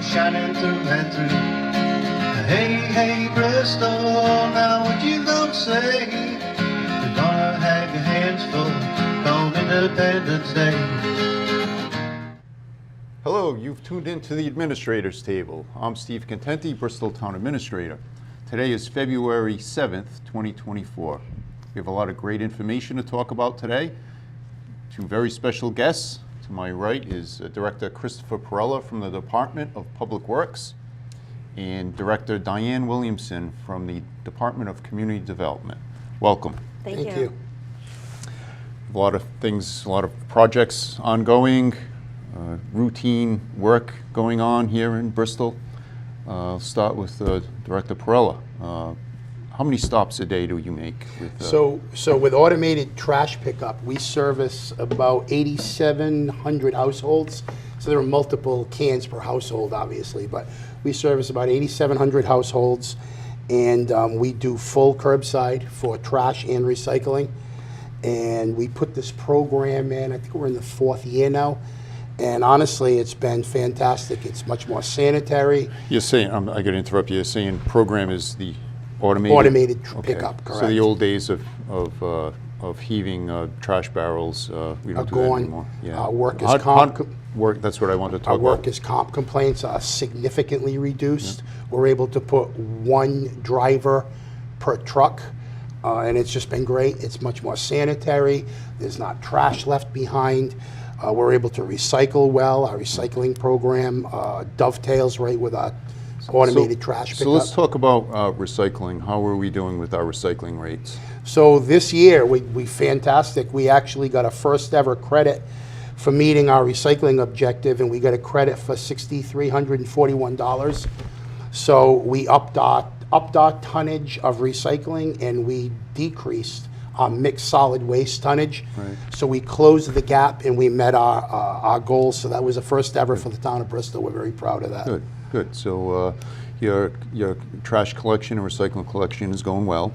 shining through and through. Hey, hey, Bristol, now what you gonna say? You're gonna have your hands full on Independence Day. Hello, you've tuned in to the Administrator's Table. I'm Steve Contente, Bristol Town Administrator. Today is February 7th, 2024. We have a lot of great information to talk about today. Two very special guests. To my right is Director Christopher Parella from the Department of Public Works and Director Diane Williamson from the Department of Community Development. Welcome. Thank you. A lot of things, a lot of projects ongoing, routine work going on here in Bristol. I'll start with Director Parella. How many stops a day do you make? So with automated trash pickup, we service about 8,700 households. So there are multiple cans per household, obviously, but we service about 8,700 households, and we do full curbside for trash and recycling. And we put this program in, I think we're in the 4th year now, and honestly, it's been fantastic. It's much more sanitary. You're saying, I got to interrupt you, you're saying program is the automated pickup, correct. So the old days of heaving trash barrels, we don't do that anymore. Yeah. Our workers' comp work. That's what I wanted to talk about. Our workers' comp complaints are significantly reduced. Yeah. We're able to put one driver per truck, and it's just been great. It's much more sanitary. There's not trash left behind. We're able to recycle well. Our recycling program dovetails right with our automated trash pickup. So let's talk about recycling. How are we doing with our recycling rates? So this year, we fantastic. We actually got a first ever credit for meeting our recycling objective, and we got a credit for $6,341. So we upped our tonnage of recycling, and we decreased our mixed solid waste tonnage. Right. So we closed the gap, and we met our goals. So that was a first ever for the town of Bristol. We're very proud of that. Good. Good. So your trash collection and recycling collection is going well.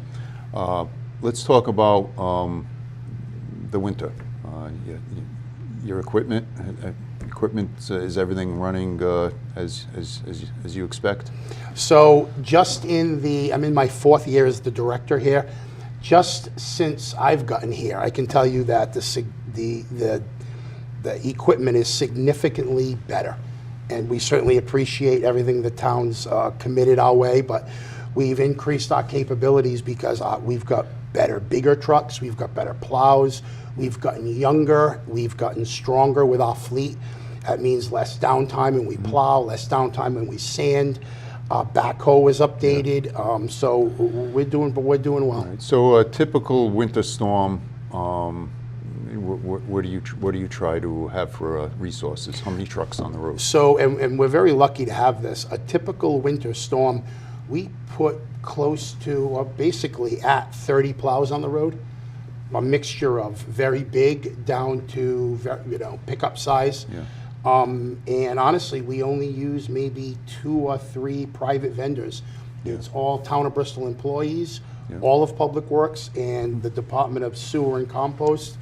Let's talk about the winter. Your equipment. Is everything running as you expect? So just I'm in my 4th year as the director here. Just since I've gotten here, I can tell you that the equipment is significantly better. And we certainly appreciate everything the town's committed our way, but we've increased our capabilities because we've got bigger trucks, we've got better plows, we've gotten younger, we've gotten stronger with our fleet. That means less downtime when we plow, less downtime when we sand. Backhoe is updated, so we're doing well. Right. So a typical winter storm, what do you try to have for resources? How many trucks on the road? So, and we're very lucky to have this. A typical winter storm, we put close to, basically at 30 plows on the road. A mixture of very big down to, pickup size. Yeah. And honestly, we only use maybe 2 or 3 private vendors. Yeah. It's all Town of Bristol employees, Yeah. all of Public Works, and the Department of Sewer and Compost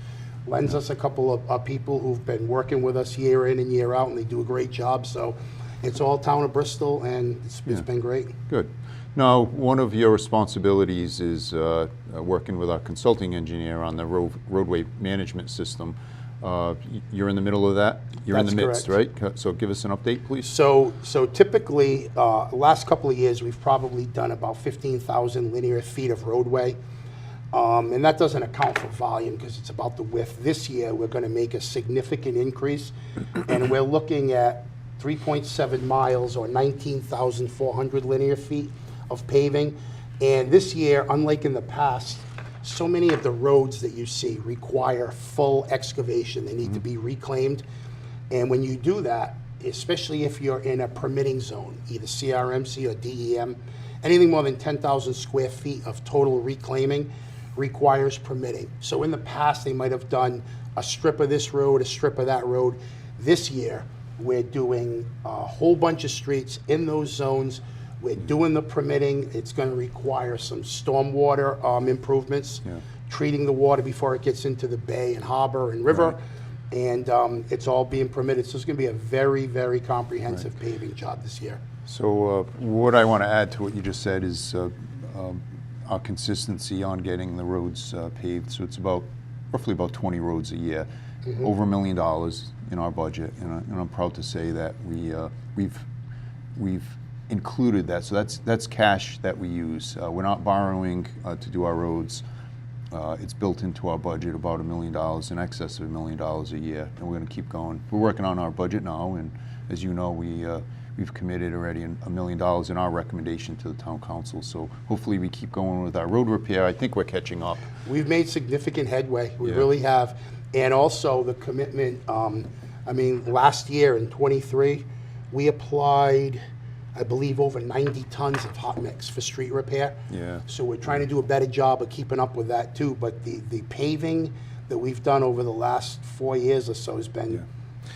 lends us a couple of people who've been working with us year in and year out, and they do a great job. So it's all Town of Bristol, and it's been great. Good. Now, one of your responsibilities is working with our consulting engineer on the roadway management system. You're in the middle of that? You're That's in the midst, correct. right? So give us an update, please. So typically, last couple of years, we've probably done about 15,000 linear feet of roadway. And that doesn't account for volume because it's about the width. This year, we're going to make a significant increase, and we're looking at 3.7 miles or 19,400 linear feet of paving. And this year, unlike in the past, so many of the roads that you see require full excavation. They need to be reclaimed. And when you do that, especially if you're in a permitting zone, either CRMC or DEM, anything more than 10,000 square feet of total reclaiming requires permitting. So in the past, they might have done a strip of this road, a strip of that road. This year, we're doing a whole bunch of streets in those zones. We're doing the permitting. It's going to require some stormwater improvements, treating the water before it gets into the bay and harbor and river. and it's all being permitted. So it's going to be a very, very comprehensive paving job this year. So what I want to add to what you just said is our consistency on getting the roads paved. So it's roughly about 20 roads a year, over $1 million in our budget, and I'm proud to say that we've included that. So that's cash that we use. We're not borrowing to do our roads. It's built into our budget, about $1 million, in excess of $1 million a year, and we're going to keep going. We're working on our budget now, and as you know, we've committed already $1 million in our recommendation to the town council. So hopefully we keep going with our road repair. I think we're catching up. We've made significant headway. We Yeah. really have, and also the commitment. I mean, last year in '23, we applied, I believe, over 90 tons of hot mix for street repair. Yeah. So we're trying to do a better job of keeping up with that too. But the paving that we've done over the last 4 years or so has been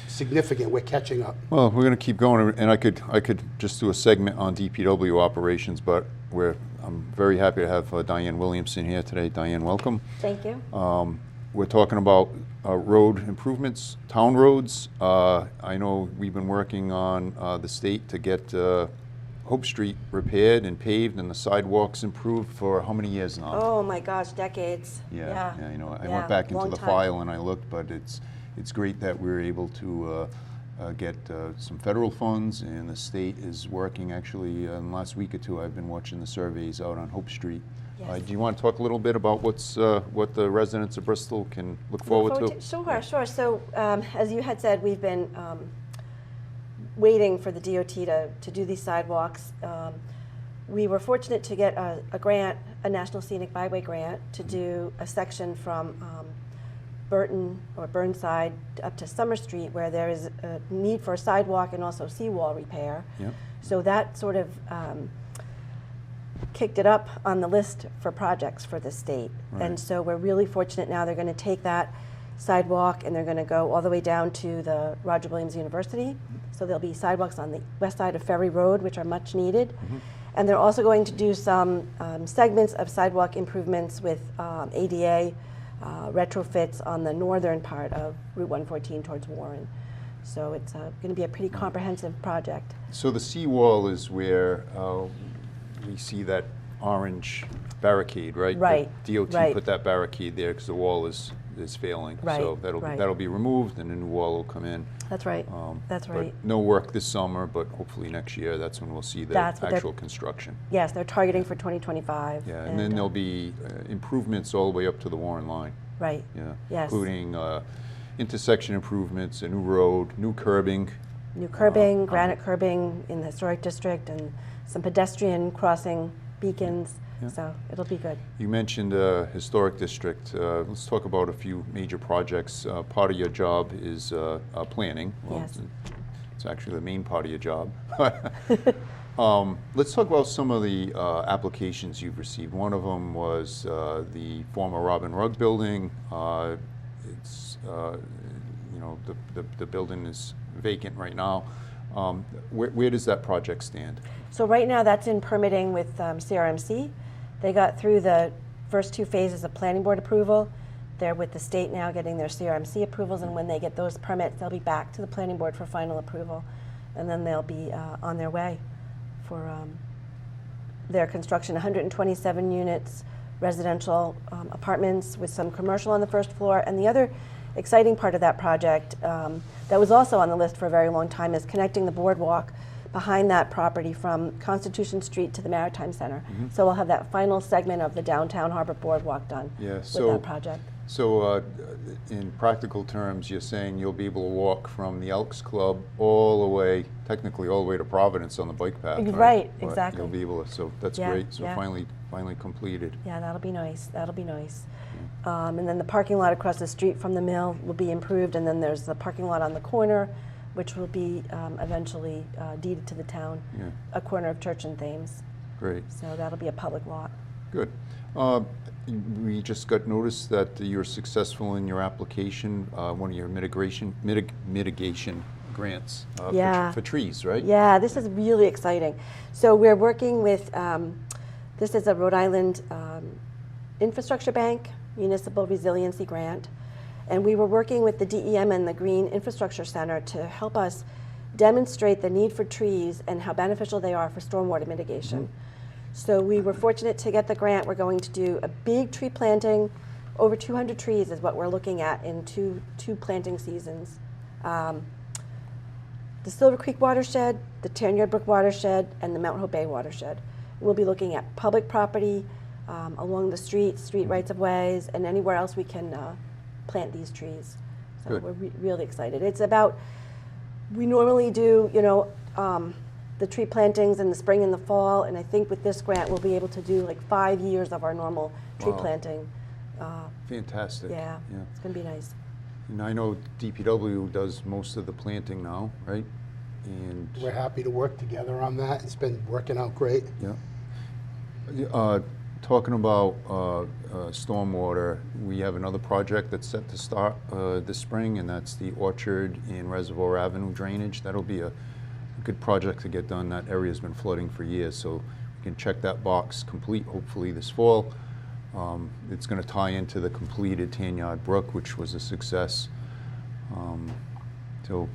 significant. We're catching up. Well, we're going to keep going, and I could just do a segment on DPW operations, but I'm very happy to have Diane Williamson here today. Diane, welcome. Thank you. We're talking about road improvements, town roads. I know we've been working on the state to get Hope Street repaired and paved and the sidewalks improved for how many years now? Oh my gosh, decades. Yeah, you know, I Yeah, went back into long the time. file and I looked, but it's great that we're able to get some federal funds, and the state is working. Actually, in the last week or two, I've been watching the surveys out on Hope Street. Yes. Do you want to talk a little bit about what the residents of Bristol can look forward to? Sure. So, as you had said, we've been waiting for the DOT to do these sidewalks. We were fortunate to get a grant, a National Scenic Byway grant, to do a section from Burnside up to Summer Street, where there is a need for a sidewalk and also seawall repair. Yep. So that sort of kicked it up on the list for projects for the state. Right. And so we're really fortunate now. They're going to take that sidewalk and they're going to go all the way down to the Roger Williams University. So there'll be sidewalks on the west side of Ferry Road, which are much needed. And they're also going to do some segments of sidewalk improvements with ADA retrofits on the northern part of Route 114 towards Warren. So it's going to be a pretty comprehensive project. So the seawall is where we see that orange barricade, right? Right, The DOT right. put that barricade there because the wall is failing. Right, So right. that'll be removed and a new wall will come in. That's right. That's But right. no work this summer, but hopefully next year, that's when we'll see the That's what they're- actual construction. Yes, they're targeting for 2025. Yeah, and then there'll be improvements all the way up to the Warren line. Right. Yeah, Yes. including intersection improvements, a new road, new curbing. New curbing, granite curbing in the historic district, and some pedestrian crossing beacons. Yeah. So it'll be good. You mentioned historic district. Let's talk about a few major projects. Part of your job is planning. Well, Yes. it's actually the main part of your job. Let's talk about some of the applications you've received. One of them was the former Robin Rugg building. It's you know, the building is vacant right now. Where does that project stand? So right now that's in permitting with CRMC. They got through the first 2 phases of planning board approval. They're with the state now getting their CRMC approvals, and when they get those permits, they'll be back to the planning board for final approval. And then they'll be on their way for their construction. 127 units, residential apartments with some commercial on the first floor. And the other exciting part of that project that was also on the list for a very long time is connecting the boardwalk behind that property from Constitution Street to the Maritime Center. So we'll have that final segment of the downtown harbor boardwalk done with that project. So in practical terms, you're saying you'll be able to walk from the Elks Club all the way, technically all the way to Providence on the bike path, right? Right, But exactly. You'll be able to, so that's Yeah, great. So yeah. finally completed. Yeah, that'll be nice. That'll be nice. And then the parking lot across the street from the mill will be improved, and then there's the parking lot on the corner, which will be eventually deeded to the town, Yeah. a corner of Church and Thames. Great. So that'll be a public lot. Good. We just got notice that you're successful in your application, one of your mitigation grants Yeah. for trees, right? Yeah, this is really exciting. So we're working with, this is a Rhode Island Infrastructure Bank Municipal Resiliency Grant. And we were working with the DEM and the Green Infrastructure Center to help us demonstrate the need for trees and how beneficial they are for stormwater mitigation. So we were fortunate to get the grant. We're going to do a big tree planting. Over 200 trees is what we're looking at in two planting seasons. The Silver Creek watershed, the Tanyard Brook watershed, and the Mount Hope Bay watershed. We'll be looking at public property along the street rights of ways, and anywhere else we can plant these trees. So Good. we're really excited. It's about, we normally do, you know, the tree plantings in the spring and the fall, and I think with this grant we'll be able to do like 5 years of our normal tree Wow. planting. Fantastic. Yeah, it's going to be nice. And I know DPW does most of the planting now, right? And We're happy to work together on that. It's been working out great. yeah. Talking about stormwater, we have another project that's set to start this spring, and that's the Orchard and Reservoir Avenue drainage. That'll be a good project to get done. That area's been flooding for years, so we can check that box complete hopefully this fall. It's going to tie into the completed Tanyard Brook, which was a success. So,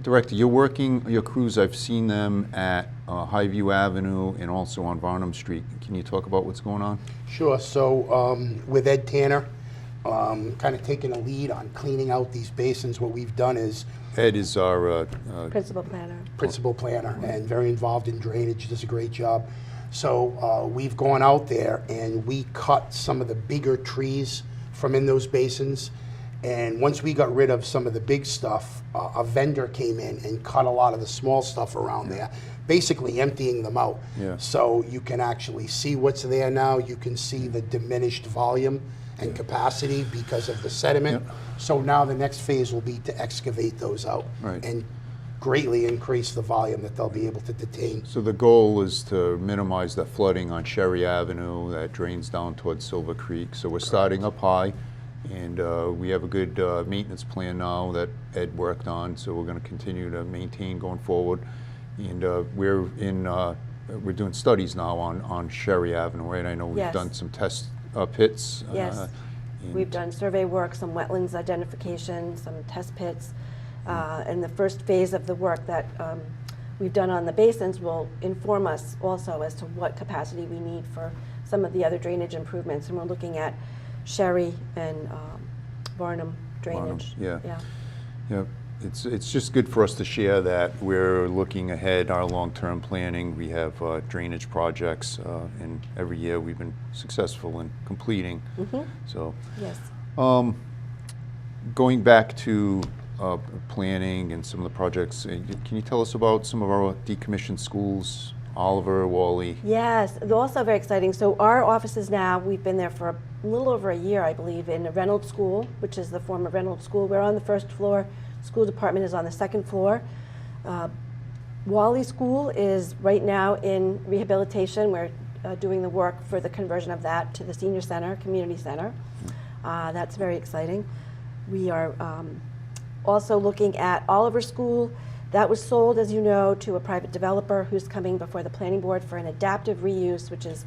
Director, you're working, your crews, I've seen them at Highview Avenue and also on Varnum Street. Can you talk about what's going on? Sure. So with Ed Tanner, kind of taking a lead on cleaning out these basins, what we've done is Ed is our Principal planner. principal planner and very involved in drainage, does a great job. So we've gone out there and we cut some of the bigger trees from in those basins. And once we got rid of some of the big stuff, a vendor came in and cut a lot of the small stuff around there, basically emptying them out. Yeah. So you can actually see what's there now. You can see the diminished volume and capacity because of the sediment. Yep. So now the next phase will be to excavate those out Right. and greatly increase the volume that they'll be able to detain. So the goal is to minimize that flooding on Sherry Avenue that drains down towards Silver Creek. So we're starting up high, and we have a good maintenance plan now that Ed worked on, so we're going to continue to maintain going forward. And we're doing studies now on Sherry Avenue, right? I know we've Yes. done some test pits. Yes. and- We've done survey work, some wetlands identification, some test pits. And the first phase of the work that we've done on the basins will inform us also as to what capacity we need for some of the other drainage improvements. And we're looking at Sherry and Varnum drainage. Yeah. Yeah, it's just good for us to share that we're looking ahead, our long-term planning. We have drainage projects, and every year we've been successful in completing. So, Yes. going back to planning and some of the projects, can you tell us about some of our decommissioned schools, Oliver, Wally? Yes, they're also very exciting. So our offices now, we've been there for a little over a year, I believe, in the Reynolds School, which is the former Reynolds School. We're on the first floor. School department is on the second floor. Wally School is right now in rehabilitation. We're doing the work for the conversion of that to the senior center, community center. That's very exciting. We are also looking at Oliver School. That was sold, as you know, to a private developer who's coming before the planning board for an adaptive reuse, which is,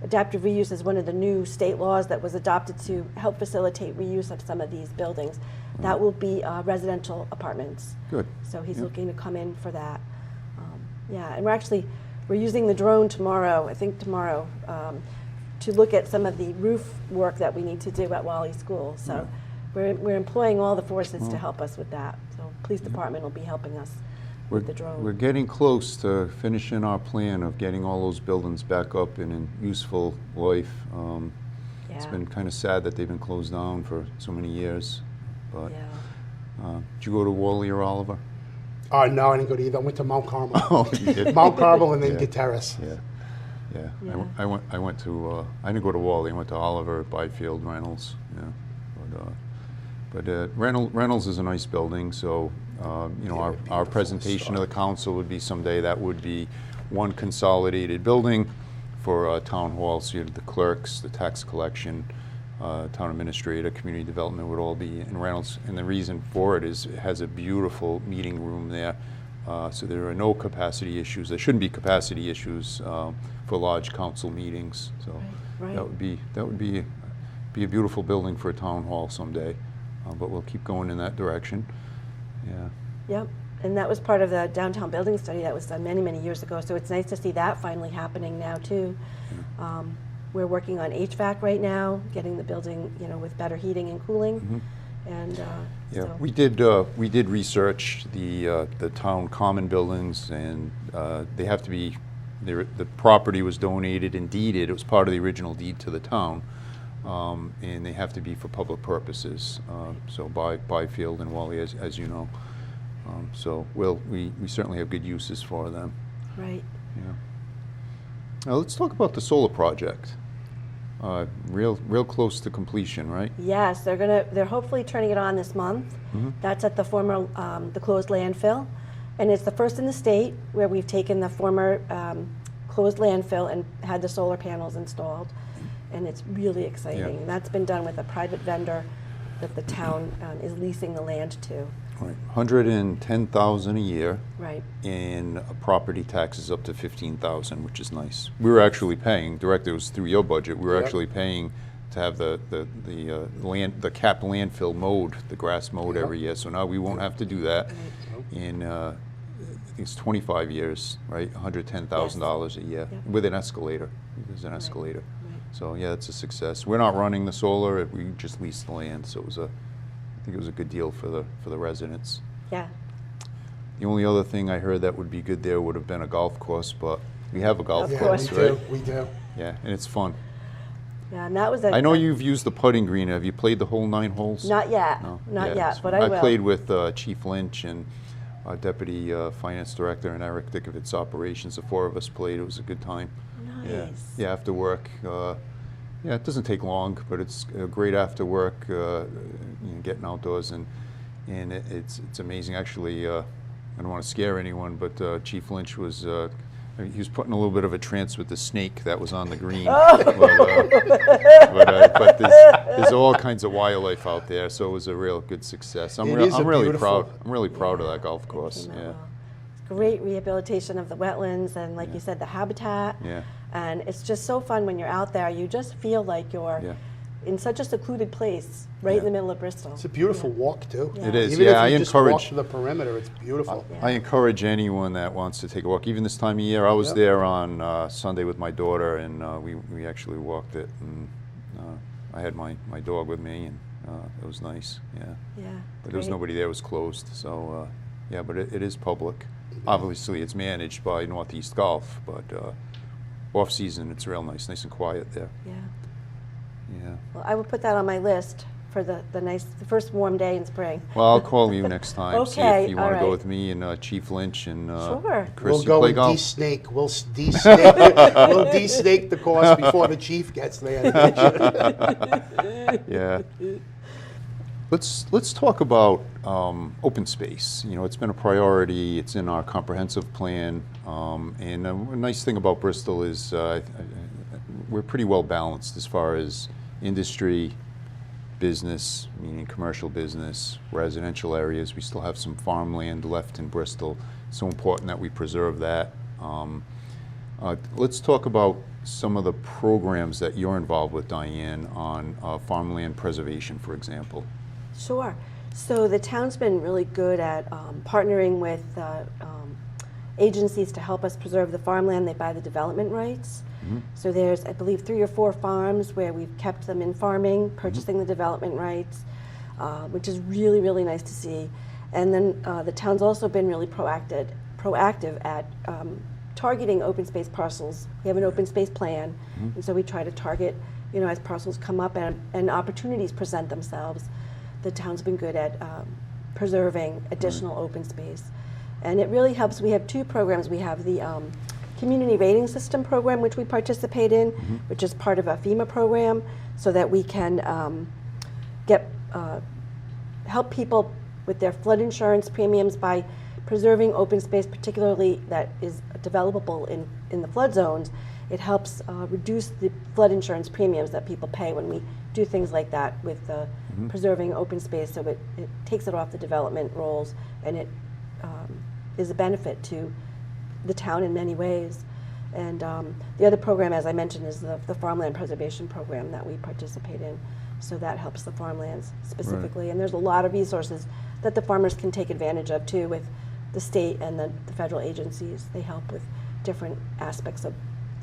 adaptive reuse is one of the new state laws that was adopted to help facilitate reuse of some of these buildings. That will be residential apartments. Good. So he's looking to come in for that. Yeah, and we're using the drone tomorrow, I think tomorrow, to look at some of the roof work that we need to do at Wally School. So we're employing all the forces to help us with that. So police department will be helping us with the drone. We're getting close to finishing our plan of getting all those buildings back up and in useful life. It's Yeah. been kind of sad that they've been closed down for so many years. But Yeah. did you go to Wally or Oliver? No, I didn't go to either. I went to Mount Carmel. Oh, you did? Mount Carmel and then Yeah. Gutierrez. Yeah, yeah. Yeah. I went to. I didn't go to Wally. I went to Oliver, Byfield, Reynolds. Yeah, but Reynolds is a nice building. So you know, Yeah, our beautiful, presentation to the historic. council would be someday that would be one consolidated building for town hall. So you have the clerks, the tax collection, town administrator, community development would all be in Reynolds. And the reason for it is it has a beautiful meeting room there. So there are no capacity issues. There shouldn't be capacity issues for large council meetings. So Right. that would be a beautiful building for a town hall someday. but we'll keep going in that direction. Yeah. Yep, and that was part of the downtown building study that was done many, many years ago, so it's nice to see that finally happening now too. We're working on HVAC right now, getting the building, you know, with better heating and cooling, and Yeah, so. we did research the town common buildings, and they have to be, the property was donated and deeded. It was part of the original deed to the town, and they have to be for public purposes. So Byfield and Wally, as you know. So we certainly have good uses for them. Right. Yeah. Now let's talk about the solar project. Real close to completion, right? Yes, they're hopefully turning it on this month. That's at the former, the closed landfill. And it's the first in the state where we've taken the former closed landfill and had the solar panels installed. And it's really exciting. Yeah. And that's been done with a private vendor that the town is leasing the land to. Right. $110,000 a year. Right. And property taxes up to $15,000, which is nice. We were actually paying, Director, it was through your budget, we were Yep. actually paying to have the capped landfill mowed, the grass mowed every year. So now we won't have to do that. In I think it's 25 years, right? $110,000 a year Yep. with an escalator. There's an escalator. Right. So yeah, it's a success. We're not running the solar; we just leased the land, so I think it was a good deal for the residents. Yeah. The only other thing I heard that would be good there would have been a golf course, but we have a golf Of course, course. right? We do. Yeah, and it's fun. Yeah, and that was I know you've used the putting green. Have you played the whole 9 holes? Not yet. No. Not Yeah, yet, it's but fun. I will. played with Chief Lynch and our Deputy Finance Director and Eric Dickovitz Operations. The 4 of us played. It was a good time. Yeah, Nice. yeah, after work. Yeah, it doesn't take long, but it's great after work, getting outdoors, and it's amazing. Actually, I don't want to scare anyone, but Chief Lynch was he was putting a little bit of a trance with the snake that was on the green. But there's all kinds of wildlife out there, so it was a real good success. I'm really beautiful- proud. I'm really proud of that golf course. Came out Yeah. well. It's great rehabilitation of the wetlands and, like you said, the habitat. Yeah. And it's just so fun when you're out there. You just feel like you're Yeah. in such a secluded place, right in the middle of Bristol. It's a beautiful walk too. Yeah. It is. Even Yeah, I if you just walk encourage. to the perimeter, it's beautiful. Yeah. I encourage anyone that wants to take a walk. Even this time of year, I was Yep. there on Sunday with my daughter, and we actually walked it. And I had my dog with me, and it was nice. Yeah, Yeah. but there was great. nobody there. It was closed. So yeah, but it is public. Obviously, it's managed by Northeast Golf, but off season, it's real nice and quiet there. Yeah. Yeah. Well, I will put that on my list for the first warm day in spring. Well, I'll call you next time. See Okay, if you want to all go right. with me and Chief Lynch and Sure. Chris. We'll you go play with golf? de-snake. We'll de-snake. We'll de-snake the course before the chief gets there. Yeah. Let's talk about open space. You know, it's been a priority. It's in our comprehensive plan. And a nice thing about Bristol is we're pretty well balanced as far as industry, business, meaning commercial business, residential areas. We still have some farmland left in Bristol. It's so important that we preserve that. Let's talk about some of the programs that you're involved with, Diane, on farmland preservation, for example. Sure. So the town's been really good at partnering with agencies to help us preserve the farmland. They buy the development rights. So there's, I believe, 3 or 4 farms where we've kept them in farming, purchasing the development rights, which is really, really nice to see. And then the town's also been really proactive at targeting open space parcels. We have an open space plan, and so we try to target, you know, as parcels come up and opportunities present themselves. The town's been good at preserving additional open space. And it really helps. We have 2 programs. We have the Community Rating System program, which we participate in, which is part of a FEMA program, so that we can help people with their flood insurance premiums by preserving open space, particularly that is developable in the flood zones. It helps reduce the flood insurance premiums that people pay when we do things like that with preserving open space, so it takes it off the development rolls, and it is a benefit to the town in many ways. And the other program, as I mentioned, is the farmland preservation program that we participate in. So that helps the farmlands specifically. And there's a lot of resources that the farmers can take advantage of too with the state and the federal agencies. They help with different aspects of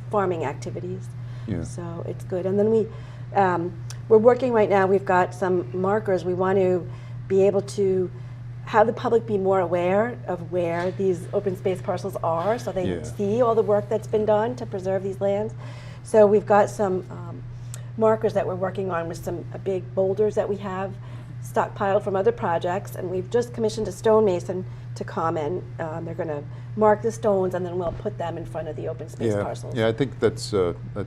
farming activities. Yeah. So it's good. And then we're working right now, we've got some markers. We want to be able to have the public be more aware of where these open space parcels are, so they Yeah. see all the work that's been done to preserve these lands. So we've got some markers that we're working on with some big boulders that we have stockpiled from other projects, and we've just commissioned a stonemason to come in. They're going to mark the stones, and then we'll put them in front of the open space parcels. Yeah, I think that's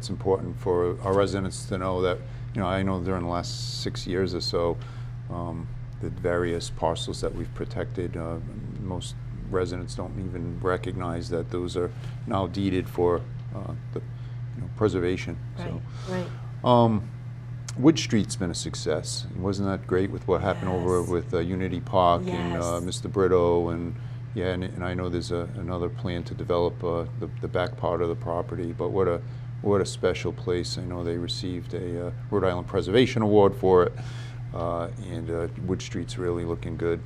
important for our residents to know that, I know during the last 6 years or so, the various parcels that we've protected, most residents don't even recognize that those are now deeded for the preservation. Right, So. right. Wood Street's been a success. Wasn't that great with what happened over Yes. with Unity Park and Yes. Mr. Brito and and I know there's another plan to develop the back part of the property. But what a special place! I know they received a Rhode Island Preservation Award for it, and Wood Street's really looking good.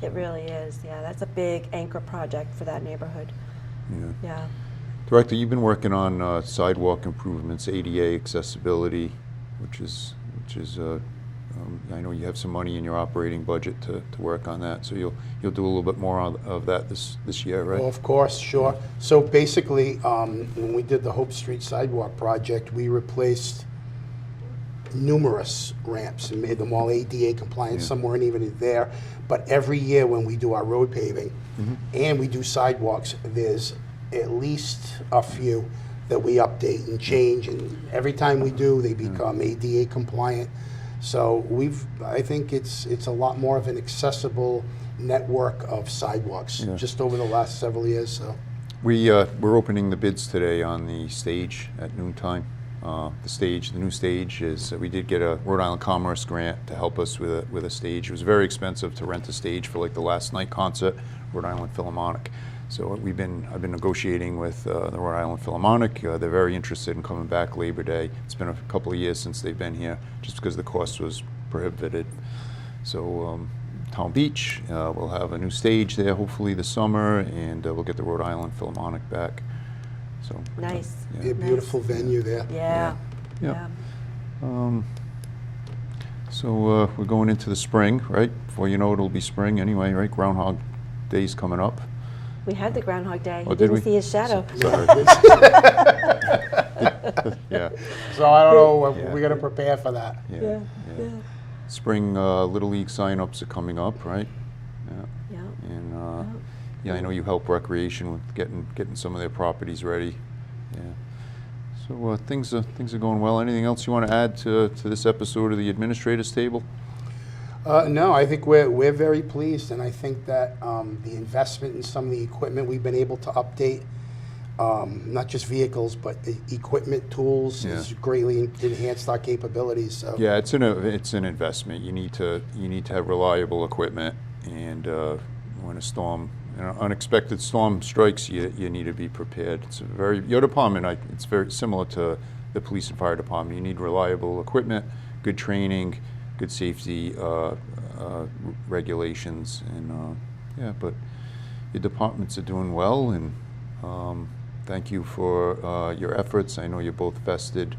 It really is, yeah. That's a big anchor project for that neighborhood. Yeah. Yeah. Director, you've been working on sidewalk improvements, ADA accessibility, which is I know you have some money in your operating budget to work on that, so you'll do a little bit more of that this year, right? Well, of course, sure. So basically, when we did the Hope Street sidewalk project, we replaced numerous ramps and made them all ADA compliant. Some weren't even there. But every year when we do our road paving and we do sidewalks, there's at least a few that we update and change, and every time we do, they become ADA compliant. So I think it's a lot more of an accessible network of sidewalks just over the last several years. So we're opening the bids today on the stage at noontime. The new stage is we did get a Rhode Island Commerce grant to help us with a stage. It was very expensive to rent a stage for like the last night concert, Rhode Island Philharmonic. So I've been negotiating with the Rhode Island Philharmonic. They're very interested in coming back Labor Day. It's been a couple of years since they've been here, just because the cost was prohibited. So Town Beach will have a new stage there hopefully this summer, and we'll get the Rhode Island Philharmonic back. So Nice. a beautiful venue there. Yeah. Yeah. So we're going into the spring, right? Before you know it, it'll be spring anyway, right? Groundhog Day's coming up. We had the Groundhog Day. Oh, You did didn't we? see his shadow. Sorry. Yeah. So I don't know, Yeah. we're going to prepare for that. Yeah. Yeah. Spring Little League sign-ups are coming up, right? Yeah. Yeah. And I know you help Recreation with getting some of their properties ready. Yeah. So things are going well. Anything else you want to add to this episode of the Administrators Table? No, I think we're very pleased, and I think that the investment in some of the equipment we've been able to update, not just vehicles, but the equipment, tools, has greatly enhanced our capabilities. So. Yeah, it's an investment. You need to have reliable equipment, and when a storm, unexpected storm strikes, you need to be prepared. Your department, it's very similar to the police and fire department. You need reliable equipment, good training, good safety regulations, and but your departments are doing well, and thank you for your efforts. I know you're both vested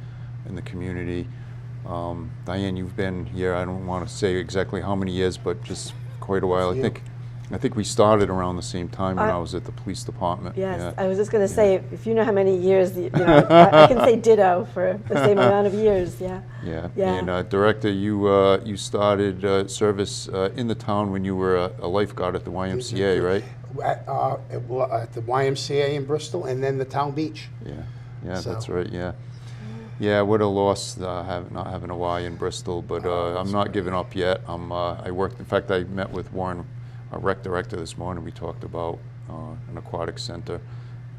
in the community. Diane, you've been here, I don't want to say exactly how many years, but just quite a while. I think we started around the same time when I was at the police department. Yes, Yeah. I was just going to say, if you know how many years, I can say ditto for the same amount of years. Yeah. Yeah. Yeah. And Director, you started service in the town when you were a lifeguard at the YMCA, right? At the YMCA in Bristol, and then the Town Beach. Yeah, So- that's right. Yeah. Yeah, what a loss not having a Y in Bristol, but I'm not giving up yet. I worked. In fact, I met with Warren, our rec director, this morning. We talked about an aquatic center.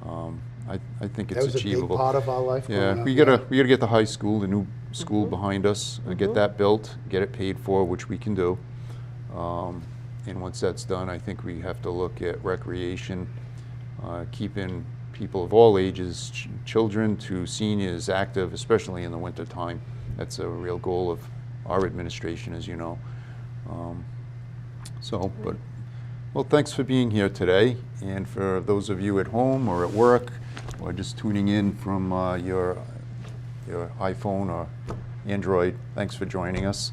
I think it's That was achievable. a big part of our life. Yeah, growing up. we gotta get the high school, the new school behind us, get that built, get it paid for, which we can do. And once that's done, I think we have to look at recreation, keeping people of all ages, children to seniors, active, especially in the winter time. That's a real goal of our administration, as you know. Well, thanks for being here today. And for those of you at home or at work or just tuning in from your iPhone or Android, thanks for joining us.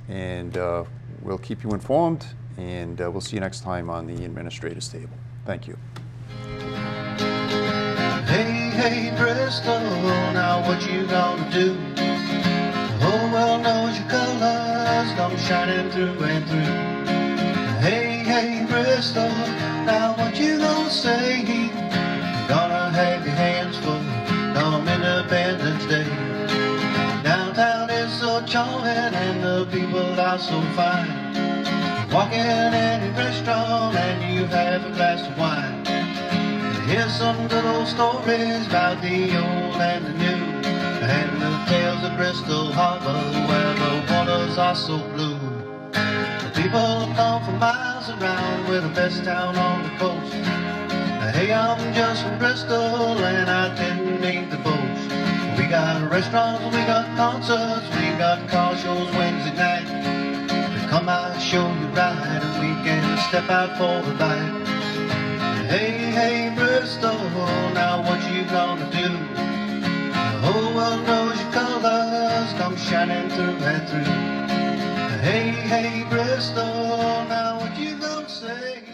And we'll keep you informed, and we'll see you next time on the Administrators Table. Thank you. Hey, hey, Bristol, now what you gonna do? The whole world knows your colors come shining through and through. Hey, hey, Bristol, now what you gonna say? You're gonna have your hands full come Independence Day. Downtown is so charming and the people are so fine. Walk in any restaurant and you have a glass of wine. Here's some good old stories about the old and the new, and the tales of Bristol Harbor where the waters are so blue. The people come from miles around, we're the best town on the coast. Hey, I'm just from Bristol and I didn't mean to boast. We got restaurants, we got concerts, we got car shows Wednesday night. Come out, show you right, and we can step out for a bite. Hey, hey, Bristol, now what you gonna do? The whole world knows your colors come shining through and through. Hey, hey, Bristol, now what you gonna say?